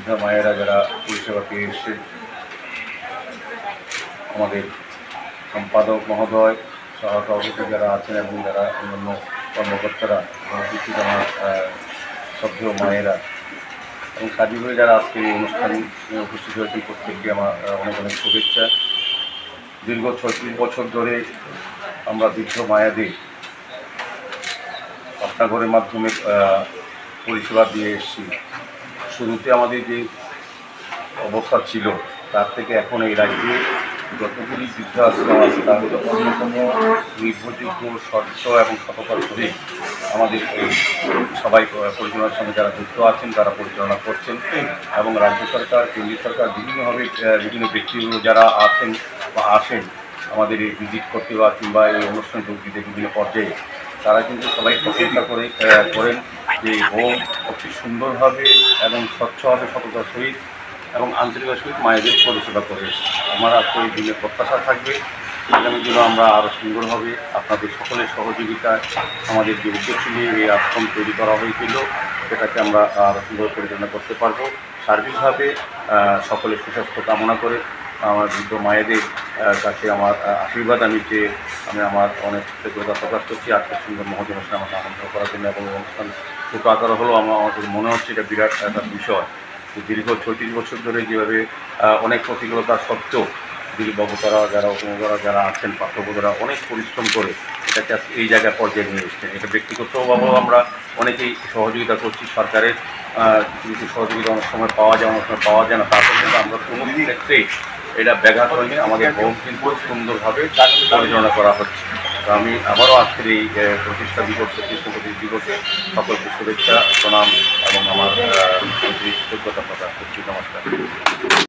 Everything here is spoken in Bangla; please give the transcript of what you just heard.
বৃদ্ধা মায়েরা যারা পরিষেবা পেয়ে এসছে, আমাদের সম্পাদক মহোদয়, সহসভাপতি যারা আছেন এবং যারা অন্যান্য কর্মকর্তারা এবং উপস্থিত আমার শ্রদ্ধেয় মায়েরা এবং সার্বিকভাবে যারা আজকে এই অনুষ্ঠানে উপস্থিত হয়েছেন, প্রত্যেককে আমার অনেক অনেক শুভেচ্ছা। দীর্ঘ 36 বছর ধরে আমরা বৃদ্ধ মায়েদের পাঠাগারের মাধ্যমে পরিষেবা দিয়ে এসেছি। শুরুতে আমাদের যে অবস্থা ছিল তার থেকে এখন এই রাজ্যে যতগুলি বৃদ্ধাশ্রম আছে তার মধ্যে অন্যতম নির্ভরযোগ্য, স্বচ্ছ এবং সততার সহিত আমাদের এই সবাই পরিচালনার সঙ্গে যারা যুক্ত আছেন তারা পরিচালনা করছেন এবং রাজ্য সরকার, কেন্দ্রীয় সরকার বিভিন্নভাবে বিভিন্ন ব্যক্তিগুলো যারা আছেন বা আসেন আমাদের এই ভিজিট করতে বা কিংবা এই অনুষ্ঠান যোগ দিতে বিভিন্ন পর্যায়ে, তারা কিন্তু সবাই প্রশংসা করেন যে হোম অতি সুন্দরভাবে এবং স্বচ্ছভাবে সততার সহিত এবং আন্তরিকতার সহিত মায়েদের পরিষেবা করে। আমার আজকে এই দিনে প্রত্যাশা থাকবে আগামী দিনে আমরা আরও সুন্দরভাবে আপনাদের সকলের সহযোগিতায় আমাদের যে উদ্দেশ্য নিয়ে এই আশ্রম তৈরি করা হয়েছিল সেটাকে আমরা আরও সুন্দর পরিচালনা করতে পারবো। সার্বিকভাবে সকলের সুস্বাস্থ্য কামনা করে আমার বৃদ্ধ মায়েদের কাছে আমার আশীর্বাদ আমি আমার অনেক কৃতজ্ঞতা প্রকাশ করছি আজকের সুন্দর মহোদয় অনুষ্ঠানে আমাকে আমন্ত্রণ করার জন্য এবং অনুষ্ঠান ছোটো আকারে হলেও আমাদের মনে হচ্ছে এটা বিরাট একটা বিষয়। দীর্ঘ 36 বছর ধরে যেভাবে অনেক প্রতিকূলতা সত্ত্বেও দিলীপবাবুতারা যারা উপমহারা যারা আছেন, পাঠ্যবোধরা অনেক পরিশ্রম করে এটাকে এই জায়গায় পর্যায়ে নিয়ে এসছেন। এটা ব্যক্তিগতভাবেও আমরা অনেকেই সহযোগিতা করছি, সরকারের কিছু সহযোগিতা অনেক সময় পাওয়া যায়, অনেক সময় পাওয়া যায় না, তারপর কিন্তু আমরা কোনো ক্ষেত্রেই এটা ব্যাঘাত হয়নি, আমাদের হোম কিন্তু সুন্দরভাবে পরিচালনা করা হচ্ছে। তো আমি আবারও আজকের এই প্রতিষ্ঠা দিবসে সকলকে শুভেচ্ছা, প্রণাম এবং আমার কৃতজ্ঞতা প্রকাশ করছি। নমস্কার।